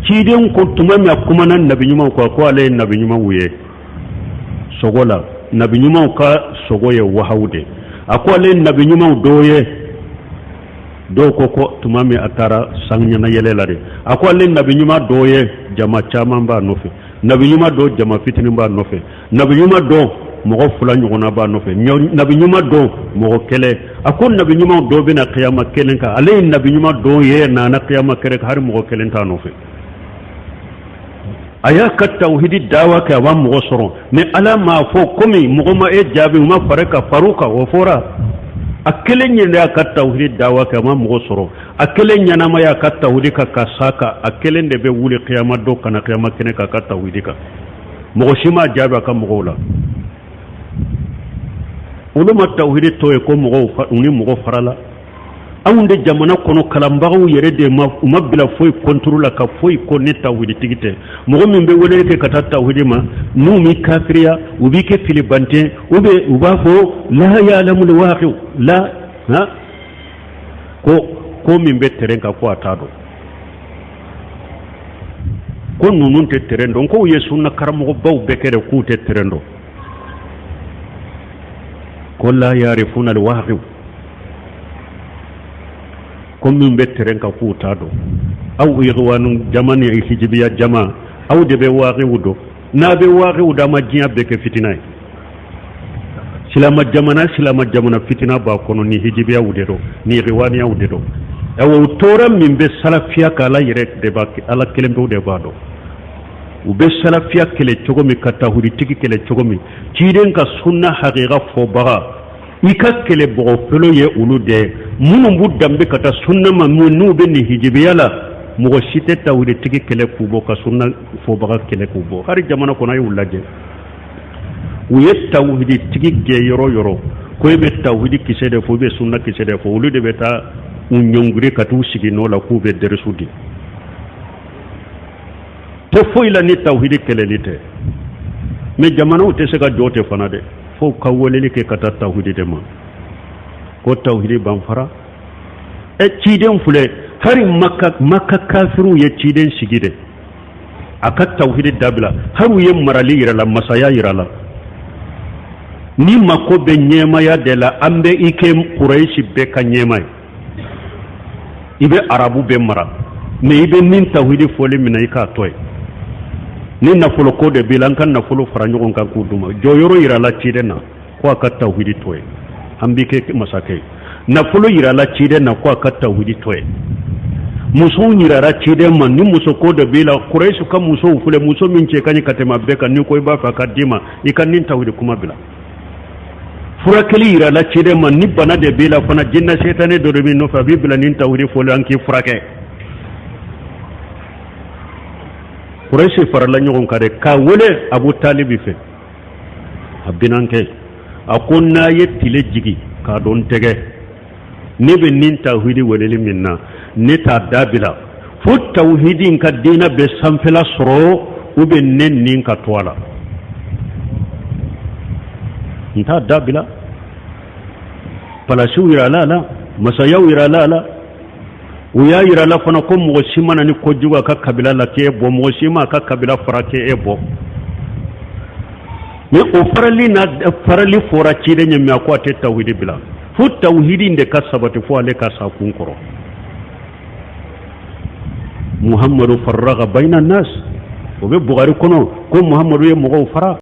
ciden ko tuma mi kuma nan nabi nyuma ko ale nabi nyuma wuye sogola nabi nyuma ka sogoye wahaude ale nabi nyuma doye do ko tuma mi atara sangnya na yele lare ale nabi nyuma doye jama chama ba nofe nabi nyuma do jama fitini ba nofe nabi nyuma do mogo fula ɲɔgɔnna b'a nɔfɛ nabi ɲuman dɔn mɔgɔ kɛlɛ a ko nabi ɲuman dɔ bɛna kiyama kelen kan ale ye nabi ɲuman dɔn ye nana kiyama kɛlɛ kan hari mɔgɔ kelen t'a nɔfɛ a y'a ka tawhidi dawa kɛ a b'a mɔgɔ sɔrɔ mais ala m'a fɔ komi mɔgɔ ma e jaabi u ma fara ka faru kan o fɔra a kelen yɛrɛ y'a ka tawhidi dawa kɛ a ma mɔgɔ sɔrɔ a kelen ɲɛnama y'a ka tawhidi kan ka sa kan a kelen de bɛ wuli kiyama dɔ kana kiyama kɛnɛ kan a ka tawhidi kan mɔgɔ si m'a jaabi a ka mɔgɔw la olu ma tawhidi to ye ko mɔgɔw ni mɔgɔ farala anw de jamana kɔnɔ kalanbagaw yɛrɛ de ma u ma bila foyi contrôle la ka foyi ko ni tawhidi tigi tɛ mɔgɔ min bɛ wele kɛ ka taa tawhidi ma n'u mi kafiriya u b'i kɛ filibantɛ u b'a fɔ la ya'lamu al-waqi la ha ko min bɛ terrain kan ko a t'a dɔn ko ninnu tɛ terrain dɔn ko u ye sunna karamɔgɔbaw bɛɛ kɛ de k'u tɛ terrain dɔn ko la yarifuna al-waqi ko min bɛ terrain kan k'u t'a dɔn aw ikhwanu jama ni hijibiya jama aw de bɛ waqi'u dɔn n'a bɛ waqi'u da ma diɲɛ bɛɛ kɛ fitina ye silama jamana fitina b'a kɔnɔ ni hijibiyaw de don ni ikhwaniyaw de don o tora min bɛ salafiya ka ala yɛrɛ de b'a ala kelen pewu de b'a dɔn u bɛ salafiya kɛlɛ cogo min ka tawhiditigi kɛlɛ cogo min ciden ka sunna haqiqa fɔbaga i ka kɛlɛbagaw fɔlɔ ye olu de minnu b'u danbe ka taa sunna ma n'u bɛ nin hijibiya la mɔgɔ si tɛ tawhiditigi kɛlɛ k'u bɔ ka sunna fɔbaga kɛlɛ k'u bɔ hali jamana kɔnɔ a y'u lajɛ u ye tawhiditigi gɛn yɔrɔ yɔrɔ ko e bɛ tawhidi kisɛ de fɔ u bɛ sunna kisɛ de fɔ olu de bɛ taa u ɲɔngiri ka t'u sigi n'o la k'u bɛ dɛrɛsu di tɛ foyi la ni tawhidi kɛlɛli tɛ mais jamanaw tɛ se ka jɔ tɛ fana dɛ fo ka weleli kɛ ka taa tawhidi de ma ko tawhidi banfara ciden filɛ hari maka kafiru ye ciden sigi de a ka tawhidi dabila hari u ye marali yira la masaya yira la ni mako bɛ ɲɛmaya de la an bɛ i kɛ kurayisi bɛɛ ka ɲɛma ye i bɛ arabu bɛɛ mara mais i bɛ min tawhidi fɔli min na i k'a tɔ ye ni nafolo ko de b'i la an ka nafolo fara ɲɔgɔn kan k'u d'u ma jɔyɔrɔ yira la ciden na ko a ka tawhidi to ye an b'i kɛ masakɛ ye nafolo yira la ciden na ko a ka tawhidi to ye musow yirara ciden ma ni muso ko de b'i la kurayisi ka musow filɛ muso min cɛ ka ɲi ka tɛmɛ bɛɛ kan ni ko i b'a fɛ a ka d'i ma i ka nin tawhidi kuma bila furakɛli yira la ciden ma ni bana de b'i la fana jinɛ setane dɔ de b'i nɔfɛ a b'i bila nin tawhidi fɔli an k'i furakɛ kurayisi farala ɲɔgɔn kan de k'a wele abu talibi fɛ a binankɛ a ko n'a ye tile jigi k'a dɔn tɛgɛ ne bɛ nin tawhidi weleli min na ne t'a dabila fo tawhidi in ka diinɛ bɛ sanfɛla sɔrɔ ou bien ne nin ka to a la n t'a dabila palasiw yirala a la masayaw yirala a la u y'a yira la fana ko mɔgɔ si mana ni kojugu a ka kabila la k'e bɔ mɔgɔ si ma a ka kabila fara k'e bɔ mais o farali fɔra ciden ye mais a ko a tɛ tawhidi bila fo tawhidi de ka sabati fo ale ka sa kun kɔrɔ muhamadu farraga bayna nas o bɛ bugari kɔnɔ ko muhamadu ye mɔgɔw fara